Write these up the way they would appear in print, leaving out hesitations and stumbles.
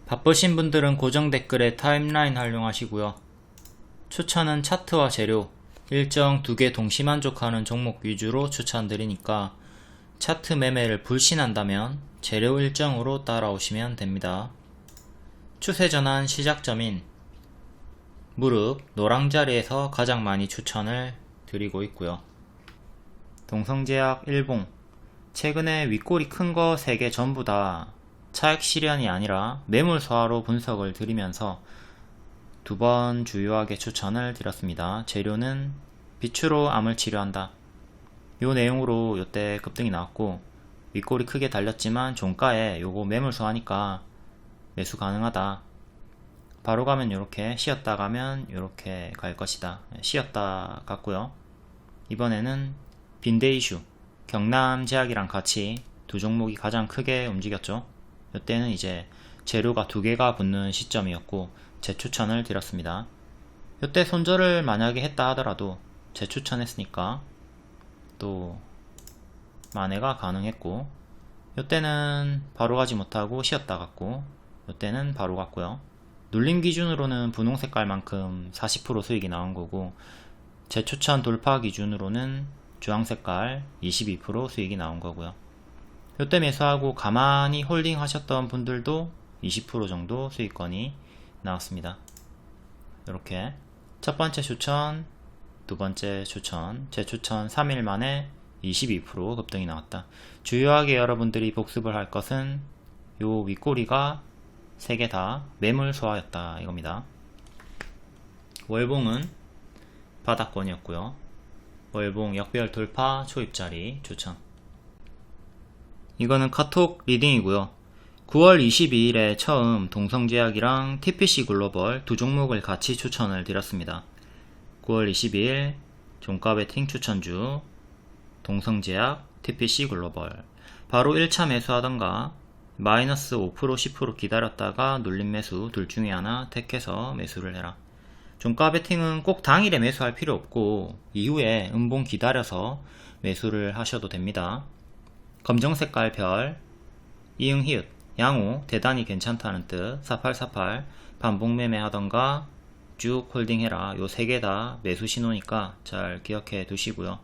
바쁘신 분들은 고정 댓글에 타임라인 활용하시고요. 추천은 차트와 재료, 일정 2개 동시 만족하는 종목 위주로 추천드리니까 차트 매매를 불신한다면 재료 일정으로 따라오시면 됩니다. 추세전환 시작점인 무릎 노랑자리에서 가장 많이 추천을 드리고 있고요. 동성제약 일봉, 최근에 윗꼬리 큰 거 3개 전부 다 차익 실현이 아니라 매물 소화로 분석을 드리면서 2번 주요하게 추천을 드렸습니다. 재료는 비추로 암을 치료한다. 요 내용으로 요때 급등이 나왔고, 윗꼬리 크게 달렸지만 종가에 요거 매물 소화니까 매수 가능하다. 바로 가면 요렇게, 쉬었다 가면 요렇게 갈 것이다. 쉬었다 갔고요. 이번에는 빈대 이슈, 경남제약이랑 같이 두 종목이 가장 크게 움직였죠. 이때는 이제 재료가 2개가 붙는 시점이었고 재추천을 드렸습니다. 이때 손절을 만약에 했다 하더라도 재추천했으니까 또 만회가 가능했고, 이때는 바로 가지 못하고 쉬었다 갔고, 이때는 바로 갔고요. 눌림 기준으로는 분홍 색깔만큼 40% 수익이 나온 거고, 재추천 돌파 기준으로는 주황 색깔 22% 수익이 나온 거고요. 이때 매수하고 가만히 홀딩 하셨던 분들도 20% 정도 수익권이 나왔습니다. 이렇게 첫 번째 추천, 두 번째 추천, 재추천 3일 만에 22% 급등이 나왔다. 주요하게 여러분들이 복습을 할 것은 요 윗꼬리가 3개 다 매물 소화였다 이겁니다. 월봉은 바닥권이었고요. 월봉 역별 돌파 초입자리 추천. 이거는 카톡 리딩이고요. 9월 22일에 처음 동성제약이랑 TPC 글로벌 두 종목을 같이 추천을 드렸습니다. 9월 22일 종가 베팅 추천주 동성제약 TPC 글로벌, 바로 1차 매수하던가 마이너스 5% 10% 기다렸다가 눌림 매수 둘 중에 하나 택해서 매수를 해라. 종가 베팅은 꼭 당일에 매수할 필요 없고 이후에 음봉 기다려서 매수를 하셔도 됩니다. 검정색깔 별, 이응 히읗, 양호 대단히 괜찮다는 뜻, 4848 반복 매매 하던가 쭉 홀딩해라. 요 3개 다 매수 신호니까 잘 기억해 두시고요.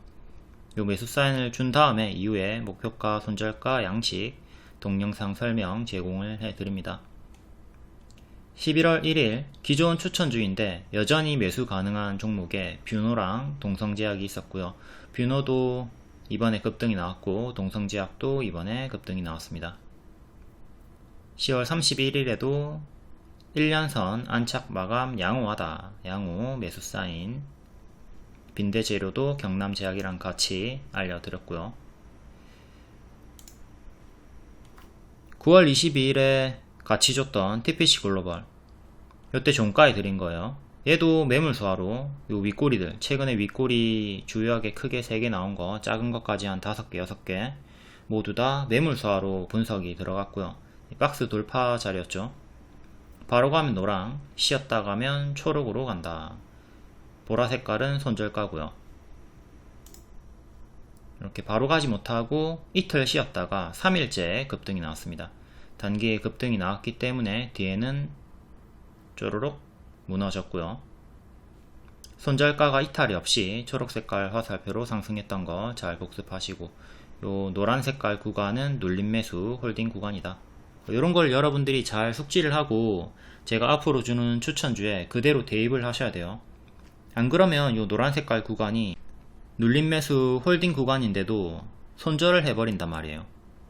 요 매수 사인을 준 다음에 이후에 목표가, 손절가, 양식 동영상 설명 제공을 해드립니다. 11월 1일 기존 추천주인데 여전히 매수 가능한 종목에 뷰노랑 동성제약이 있었고요. 뷰노도 이번에 급등이 나왔고 동성제약도 이번에 급등이 나왔습니다. 10월 31일에도 1년선 안착 마감 양호하다. 양호 매수 사인. 빈대 재료도 경남제약이랑 같이 알려드렸고요. 9월 22일에 같이 줬던 TPC 글로벌, 이때 종가에 드린 거예요. 얘도 매물 소화로 요 윗꼬리들, 최근에 윗꼬리 주요하게 크게 3개 나온 거, 작은 것까지 한 5개 6개 모두 다 매물 소화로 분석이 들어갔고요. 박스 돌파 자리였죠. 바로 가면 노랑, 쉬었다 가면 초록으로 간다. 보라 색깔은 손절가고요. 이렇게 바로 가지 못하고 이틀 쉬었다가 3일째 급등이 나왔습니다. 단기에 급등이 나왔기 때문에 뒤에는 쪼르륵 무너졌고요. 손절가가 이탈이 없이 초록색깔 화살표로 상승했던 거 잘 복습하시고, 요 노란색깔 구간은 눌림 매수 홀딩 구간이다. 이런 걸 여러분들이 잘 숙지를 하고 제가 앞으로 주는 추천주에 그대로 대입을 하셔야 돼요. 안 그러면 요 노란색깔 구간이 눌림 매수 홀딩 구간인데도 손절을 해버린단 말이에요.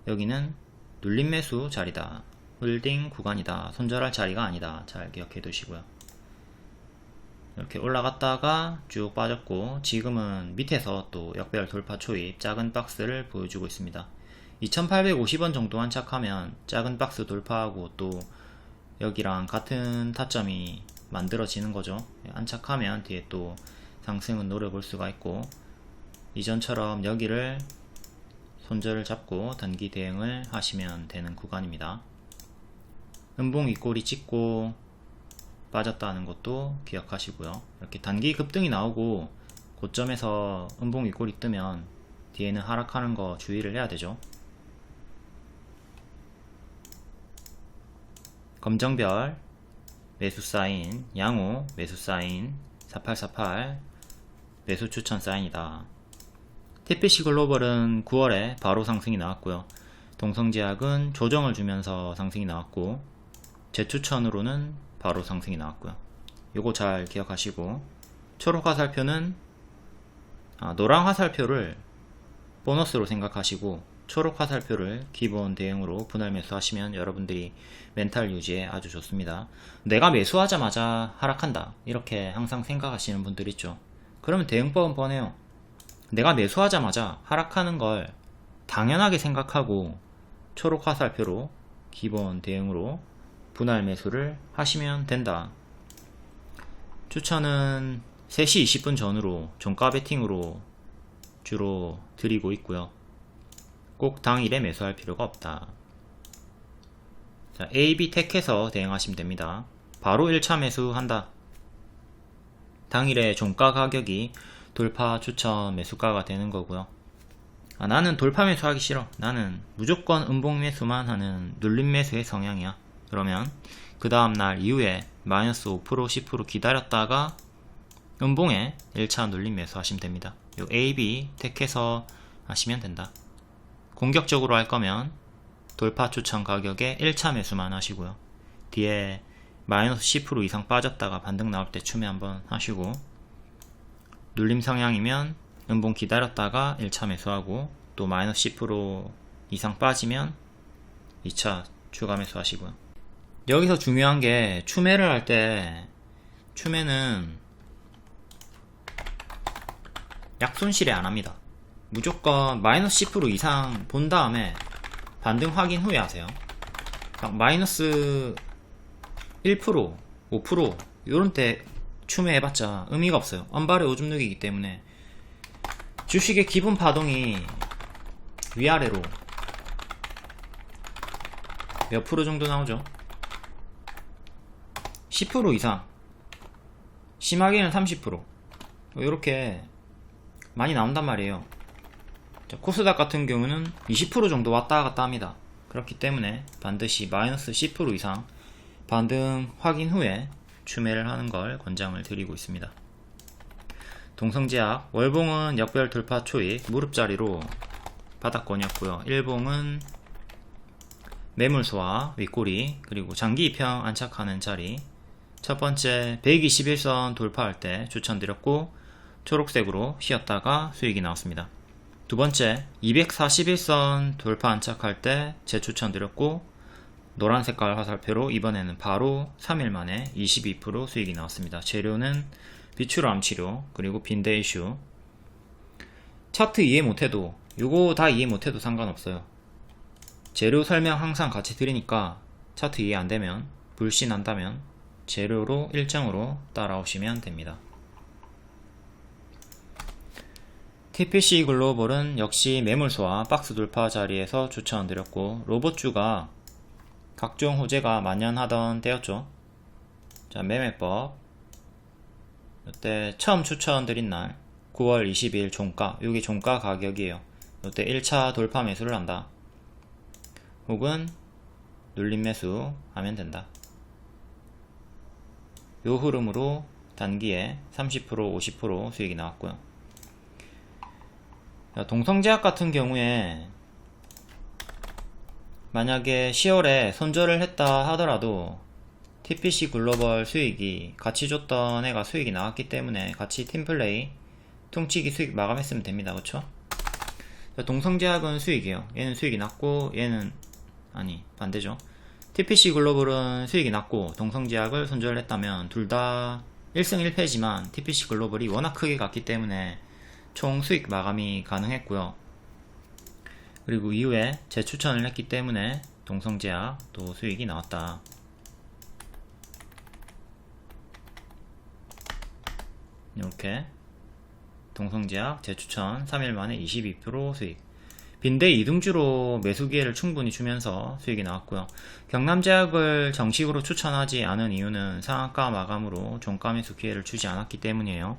여기는 눌림 매수 자리다, 홀딩 구간이다, 손절할 자리가 아니다. 잘 기억해 두시고요. 이렇게 올라갔다가 쭉 빠졌고 지금은 밑에서 또 역별 돌파 초입 작은 박스를 보여주고 있습니다. 2850원 정도 안착하면 작은 박스 돌파하고 또 여기랑 같은 타점이 만들어지는 거죠. 안착하면 뒤에 또 상승은 노려볼 수가 있고, 이전처럼 여기를 손절을 잡고 단기 대응을 하시면 되는 구간입니다. 음봉 윗꼬리 찍고 빠졌다는 것도 기억하시고요. 이렇게 단기 급등이 나오고 고점에서 음봉 윗꼬리 뜨면 뒤에는 하락하는 거 주의를 해야 되죠. 검정별 매수 사인, 양호 매수 사인, 4848 매수 추천 사인이다. TPC 글로벌은 9월에 바로 상승이 나왔고요. 동성제약은 조정을 주면서 상승이 나왔고, 재추천으로는 바로 상승이 나왔고요. 요거 잘 기억하시고, 초록 화살표는 노랑 화살표를 보너스로 생각하시고 초록 화살표를 기본 대응으로 분할 매수하시면 여러분들이 멘탈 유지에 아주 좋습니다. 내가 매수하자마자 하락한다 이렇게 항상 생각하시는 분들 있죠. 그러면 대응법은 뻔해요. 내가 매수하자마자 하락하는 걸 당연하게 생각하고 초록 화살표로 기본 대응으로 분할 매수를 하시면 된다. 추천은 3시 20분 전후로 종가 베팅으로 주로 드리고 있고요. 꼭 당일에 매수할 필요가 없다. 자, A, B 택해서 대응하시면 됩니다. 바로 1차 매수한다. 당일에 종가 가격이 돌파 추천 매수가가 되는 거고요. 나는 돌파 매수하기 싫어. 나는 무조건 음봉 매수만 하는 눌림 매수의 성향이야. 그러면 그 다음날 이후에 마이너스 5% 10% 기다렸다가 음봉에 1차 눌림 매수 하시면 됩니다. 요 A, B 택해서 하시면 된다. 공격적으로 할 거면 돌파 추천 가격에 1차 매수만 하시고요. 뒤에 마이너스 10% 이상 빠졌다가 반등 나올 때 추매 한번 하시고, 눌림 성향이면 음봉 기다렸다가 1차 매수하고, 또 마이너스 10% 이상 빠지면 2차 추가 매수 하시고요. 여기서 중요한 게 추매를 할 때 추매는 약손실에 안 합니다. 무조건 마이너스 10% 이상 본 다음에 반등 확인 후에 하세요. 마이너스 1%, 5% 요런 때 추매 해봤자 의미가 없어요. 언발의 오줌 누기이기 때문에. 주식의 기본 파동이 위아래로 몇 프로 정도 나오죠? 10% 이상, 심하게는 30% 이렇게 많이 나온단 말이에요. 자, 코스닥 같은 경우는 20% 정도 왔다 갔다 합니다. 그렇기 때문에 반드시 마이너스 10% 이상 반등 확인 후에 추매를 하는 걸 권장을 드리고 있습니다. 동성제약 월봉은 역별 돌파 초입 무릎자리로 바닥권이었고요. 일봉은 매물 소화 윗꼬리 그리고 장기 입형 안착하는 자리, 첫 번째 121선 돌파할 때 추천드렸고 초록색으로 쉬었다가 수익이 나왔습니다. 두 번째 241선 돌파 안착할 때 재추천드렸고 노란 색깔 화살표로 이번에는 바로 3일 만에 22% 수익이 나왔습니다. 재료는 비추로 암치료 그리고 빈대 이슈. 차트 이해 못해도 요거 다 이해 못해도 상관없어요. 재료 설명 항상 같이 드리니까 차트 이해 안되면 불신한다면 재료로 일정으로 따라오시면 됩니다. TPC 글로벌은 역시 매물소와 박스 돌파 자리에서 추천드렸고 로봇주가 각종 호재가 만연하던 때였죠. 자, 매매법 이때 처음 추천드린 날 9월 20일 종가, 여기 종가 가격이에요. 이때 1차 돌파 매수를 한다. 혹은 눌림 매수 하면 된다. 요 흐름으로 단기에 30% 50% 수익이 나왔고요. 동성제약 같은 경우에 만약에 10월에 손절을 했다 하더라도 TPC 글로벌 수익이 같이 줬던 애가 수익이 나왔기 때문에 같이 팀플레이 퉁치기 수익 마감했으면 됩니다. 그쵸? 동성제약은 수익이에요. 얘는 수익이 났고 얘는 아니 반대죠. TPC 글로벌은 수익이 났고 동성제약을 손절을 했다면 둘 다 1승 1패지만 TPC 글로벌이 워낙 크게 갔기 때문에 총 수익 마감이 가능했고요. 그리고 이후에 재추천을 했기 때문에 동성제약 또 수익이 나왔다. 이렇게 동성제약 재추천 3일 만에 22% 수익, 빈대 이등주로 매수 기회를 충분히 주면서 수익이 나왔고요. 경남제약을 정식으로 추천하지 않은 이유는 상한가 마감으로 종가 매수 기회를 주지 않았기 때문이에요.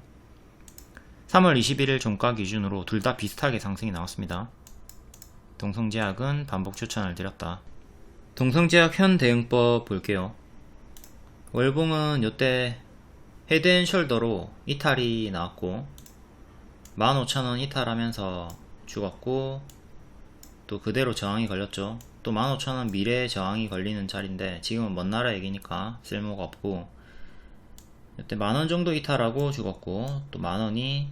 3월 21일 종가 기준으로 둘 다 비슷하게 상승이 나왔습니다. 동성제약은 반복 추천을 드렸다. 동성제약 현 대응법 볼게요. 월봉은 요때 헤드앤숄더로 이탈이 나왔고 15,000원 이탈하면서 죽었고 또 그대로 저항이 걸렸죠. 또 15,000원 미래에 저항이 걸리는 자리인데 지금은 먼 나라 얘기니까 쓸모가 없고 이때 만원 정도 이탈하고 죽었고 또 만원이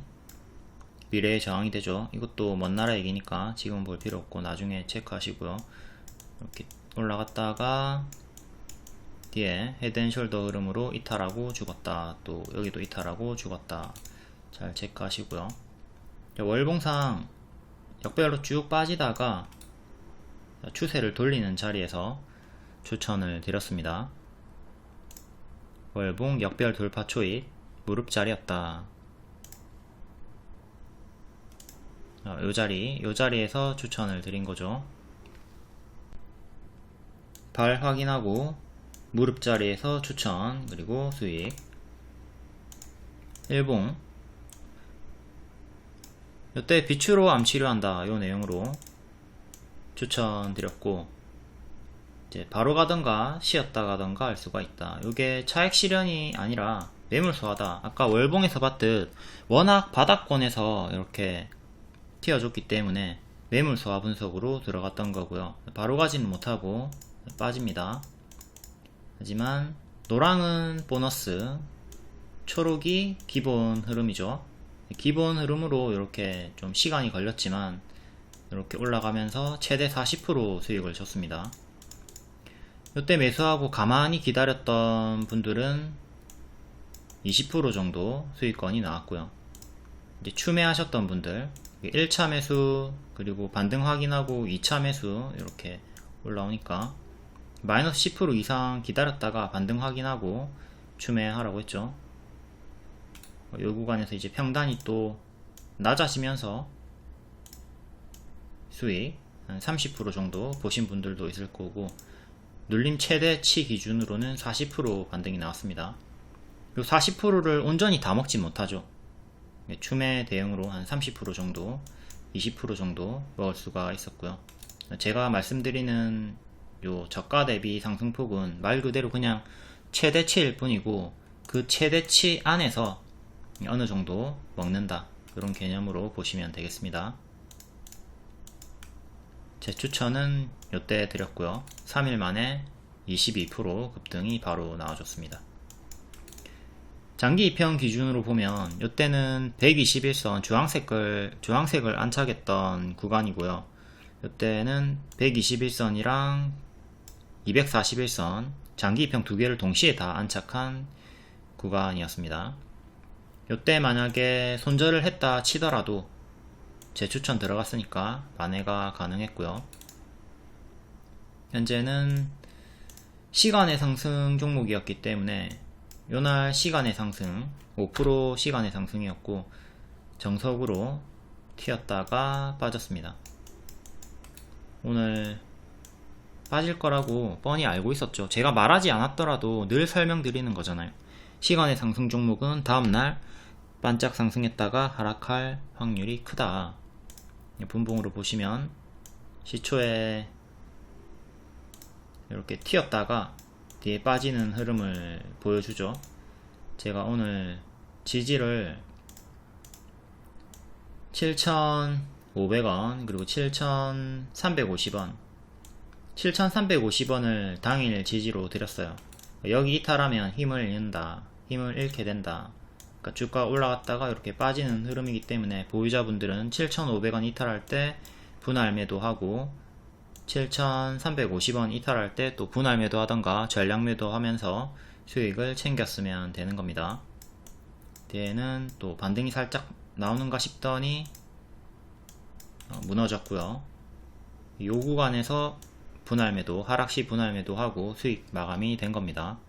미래에 저항이 되죠. 이것도 먼 나라 얘기니까 지금은 볼 필요 없고 나중에 체크하시고요. 이렇게 올라갔다가 뒤에 헤드앤숄더 흐름으로 이탈하고 죽었다. 또 여기도 이탈하고 죽었다. 잘 체크하시고요. 월봉상 역별로 쭉 빠지다가 추세를 돌리는 자리에서 추천을 드렸습니다. 월봉 역별 돌파 초입 무릎 자리였다. 요 자리에서 추천을 드린 거죠. 발 확인하고 무릎 자리에서 추천, 그리고 수익. 일봉 이때 빛으로 암 치료한다 요 내용으로 추천드렸고 이제 바로 가던가 쉬었다 가던가 할 수가 있다. 요게 차익 실현이 아니라 매물 소화다. 아까 월봉에서 봤듯 워낙 바닥권에서 이렇게 튀어줬기 때문에 매물 소화 분석으로 들어갔던 거고요. 바로 가지는 못하고 빠집니다. 하지만 노랑은 보너스, 초록이 기본 흐름이죠. 기본 흐름으로 이렇게 좀 시간이 걸렸지만 이렇게 올라가면서 최대 40% 수익을 줬습니다. 이때 매수하고 가만히 기다렸던 분들은 20% 정도 수익권이 나왔고요. 이제 추매하셨던 분들 1차 매수 그리고 반등 확인하고 2차 매수 이렇게 올라오니까 마이너스 10% 이상 기다렸다가 반등 확인하고 추매하라고 했죠. 이 구간에서 이제 평단이 또 낮아지면서 수익 한 30% 정도 보신 분들도 있을 거고 눌림 최대치 기준으로는 40% 반등이 나왔습니다. 이 40%를 온전히 다 먹지 못하죠. 추매 대응으로 한 30% 정도 20% 정도 먹을 수가 있었고요. 제가 말씀드리는 요 저가 대비 상승폭은 말 그대로 그냥 최대치일 뿐이고 그 최대치 안에서 어느 정도 먹는다 이런 개념으로 보시면 되겠습니다. 제 추천은 요때 드렸고요. 3일 만에 22% 급등이 바로 나와줬습니다. 장기 입형 기준으로 보면 요때는 121선 주황색을 안착했던 구간이고요. 요때는 121선이랑 241선 장기 입형 두 개를 동시에 다 안착한 구간이었습니다. 요때 만약에 손절을 했다 치더라도 제 추천 들어갔으니까 만회가 가능했고요. 현재는 시간의 상승 종목이었기 때문에 요날 시간의 상승 5% 시간의 상승이었고 정석으로 튀었다가 빠졌습니다. 오늘 빠질 거라고 뻔히 알고 있었죠. 제가 말하지 않았더라도 늘 설명드리는 거잖아요. 시간의 상승 종목은 다음날 반짝 상승했다가 하락할 확률이 크다. 분봉으로 보시면 시초에 이렇게 튀었다가 뒤에 빠지는 흐름을 보여주죠. 제가 오늘 지지를 7,500원 그리고 7,350원 7,350원을 당일 지지로 드렸어요. 여기 이탈하면 힘을 잃게 된다. 그러니까 주가 올라갔다가 이렇게 빠지는 흐름이기 때문에 보유자분들은 7,500원 이탈할 때 분할 매도하고 7,350원 이탈할 때 또 분할 매도 하던가 전량 매도 하면서 수익을 챙겼으면 되는 겁니다. 뒤에는 또 반등이 살짝 나오는가 싶더니 무너졌고요. 이 구간에서 분할 매도, 하락시 분할 매도하고 수익 마감이 된 겁니다.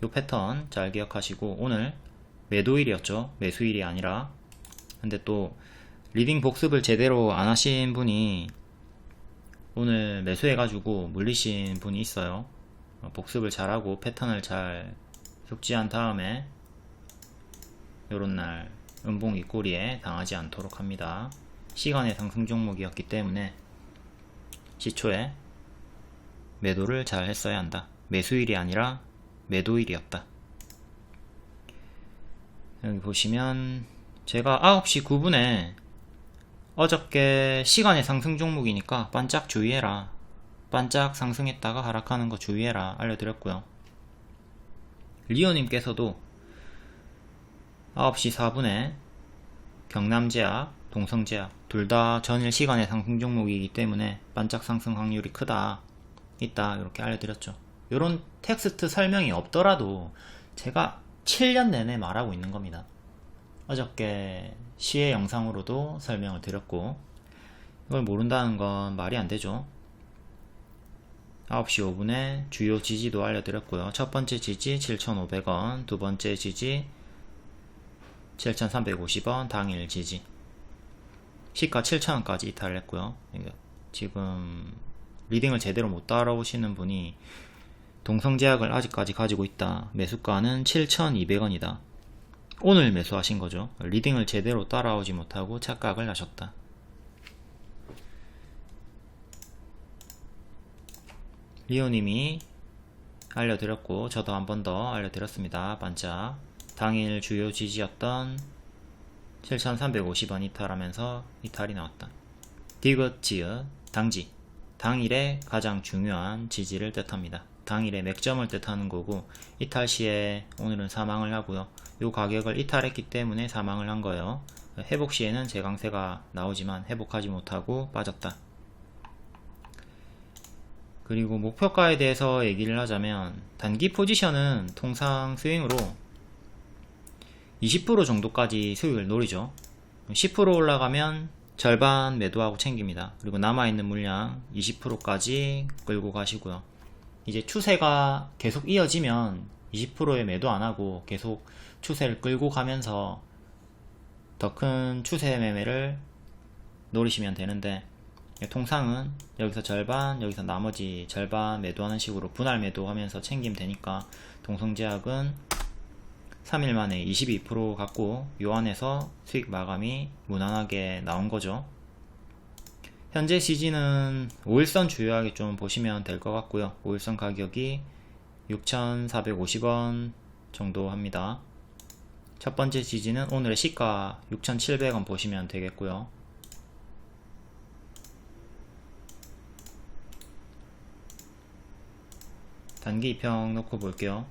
이 패턴 잘 기억하시고 오늘 매도일이었죠. 매수일이 아니라. 근데 또 리딩 복습을 제대로 안 하신 분이 오늘 매수해가지고 물리신 분이 있어요. 복습을 잘하고 패턴을 잘 숙지한 다음에 요런날 음봉 윗꼬리에 당하지 않도록 합니다. 시간의 상승 종목이었기 때문에 시초에 매도를 잘 했어야 한다. 매수일이 아니라 매도일이었다. 여기 보시면 제가 9시 9분에 어저께 시간의 상승 종목이니까 반짝 주의해라, 반짝 상승했다가 하락하는 거 주의해라 알려드렸고요. 리오님께서도 9시 4분에 경남제약, 동성제약 둘 다 전일 시간의 상승 종목이기 때문에 반짝 상승 확률이 있다 이렇게 알려드렸죠. 이런 텍스트 설명이 없더라도 제가 7년 내내 말하고 있는 겁니다. 어저께 시의 영상으로도 설명을 드렸고, 이걸 모른다는 건 말이 안 되죠. 9시 5분에 주요 지지도 알려드렸고요. 첫 번째 지지 7,500원, 두 번째 지지 7,350원, 당일 지지. 시가 7,000원까지 이탈했고요. 지금 리딩을 제대로 못 따라오시는 분이 동성제약을 아직까지 가지고 있다. 매수가는 7,200원이다. 오늘 매수하신 거죠. 리딩을 제대로 따라오지 못하고 착각을 하셨다. 리오님이 알려드렸고 저도 한 번 더 알려드렸습니다. 반짝 당일 주요 지지였던 7,350원 이탈하면서 이탈이 나왔다. 디귿지읒 당지, 당일의 가장 중요한 지지를 뜻합니다. 당일의 맥점을 뜻하는 거고, 이탈 시에 오늘은 사망을 하고요. 요 가격을 이탈했기 때문에 사망을 한 거예요. 회복 시에는 재강세가 나오지만 회복하지 못하고 빠졌다. 그리고 목표가에 대해서 얘기를 하자면, 단기 포지션은 통상 스윙으로 20% 정도까지 수익을 노리죠. 10% 올라가면 절반 매도하고 챙깁니다. 그리고 남아있는 물량 20%까지 끌고 가시고요. 이제 추세가 계속 이어지면 20%에 매도 안하고 계속 추세를 끌고 가면서 더 큰 추세 매매를 노리시면 되는데, 통상은 여기서 절반, 여기서 나머지 절반 매도하는 식으로 분할 매도하면서 챙기면 되니까, 동성제약은 3일 만에 22% 갖고 요 안에서 수익 마감이 무난하게 나온 거죠. 현재 지지는 5일선 주요하게 좀 보시면 될 것 같고요. 5일선 가격이 6,450원 정도 합니다. 첫 번째 지지는 오늘의 시가 6,700원 보시면 되겠고요. 단기 이평 놓고 볼게요.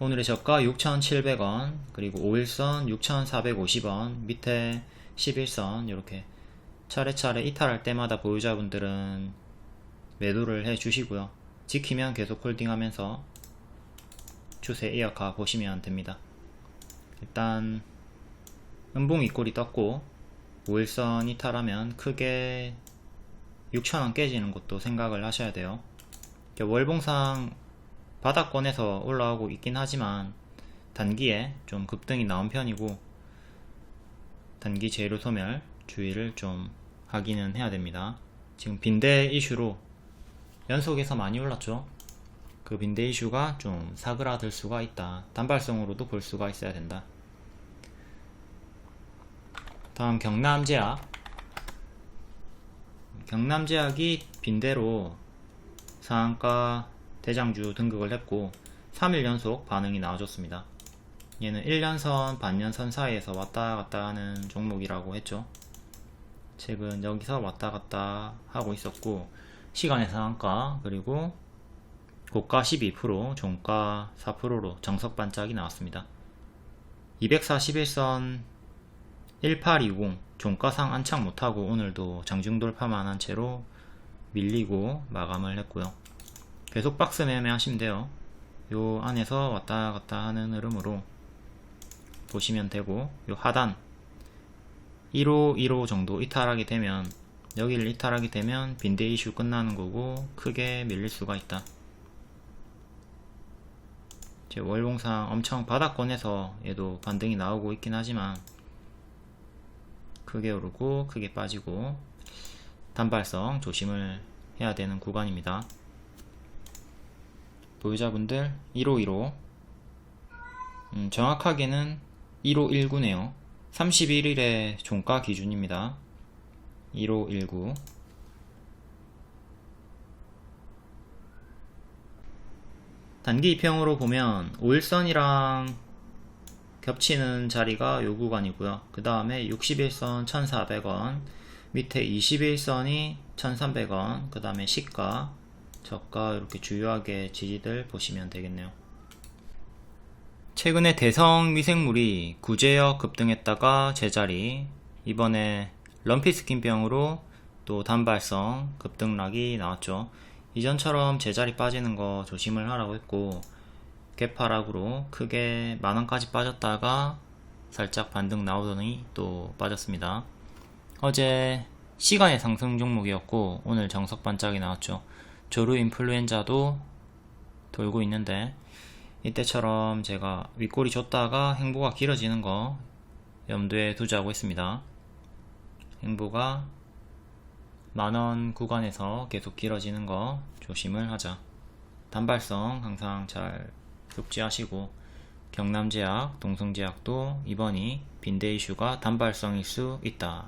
오늘의 저가 6,700원, 그리고 5일선 6,450원, 밑에 11선 이렇게 차례차례 이탈할 때마다 보유자분들은 매도를 해 주시고요. 지키면 계속 홀딩하면서 추세 이어가 보시면 됩니다. 일단 음봉 윗골이 떴고 5일선 이탈하면 크게 6,000원 깨지는 것도 생각을 하셔야 돼요. 월봉상 바닥권에서 올라오고 있긴 하지만 단기에 좀 급등이 나온 편이고, 단기 재료 소멸 주의를 좀 하기는 해야 됩니다. 지금 빈대 이슈로 연속해서 많이 올랐죠. 그 빈대 이슈가 좀 사그라들 수가 있다. 단발성으로도 볼 수가 있어야 된다. 다음 경남제약. 경남제약이 빈대로 상한가 대장주 등극을 했고 3일 연속 반응이 나와줬습니다. 얘는 1년선, 반년선 사이에서 왔다갔다 하는 종목이라고 했죠. 최근 여기서 왔다갔다 하고 있었고, 시간의 상한가 그리고 고가 12%, 종가 4%로 정석 반짝이 나왔습니다. 241선 1820 종가상 안착 못하고 오늘도 장중 돌파만 한 채로 밀리고 마감을 했고요. 계속 박스 매매 하시면 돼요. 요 안에서 왔다 갔다 하는 흐름으로 보시면 되고, 요 하단 1515 정도 이탈하게 되면, 여기를 이탈하게 되면 빈대 이슈 끝나는 거고 크게 밀릴 수가 있다. 월봉상 엄청 바닥권에서 얘도 반등이 나오고 있긴 하지만 크게 오르고 크게 빠지고 단발성 조심을 해야 되는 구간입니다. 보유자분들 1515 정확하게는 1519네요 31일의 종가 기준입니다. 1519 단기 2평으로 보면 5일선이랑 겹치는 자리가 요 구간이고요. 그 다음에 61선 1,400원, 밑에 21선이 1,300원, 그 다음에 시가, 저가 이렇게 주요하게 지지들 보시면 되겠네요. 최근에 대성 미생물이 구제역 급등했다가 제자리, 이번에 럼피스킨병으로 또 단발성 급등락이 나왔죠. 이전처럼 제자리 빠지는 거 조심을 하라고 했고, 개파락으로 크게 만원까지 빠졌다가 살짝 반등 나오더니 또 빠졌습니다. 어제 시간의 상승 종목이었고 오늘 정석 반짝이 나왔죠. 조류 인플루엔자도 돌고 있는데 이때처럼 제가 윗골이 줬다가 행보가 길어지는 거 염두에 두자고 했습니다. 행보가 만원 구간에서 계속 길어지는 거 조심을 하자. 단발성 항상 잘 숙지하시고, 경남제약, 동성제약도 이번이 빈대 이슈가 단발성일 수 있다.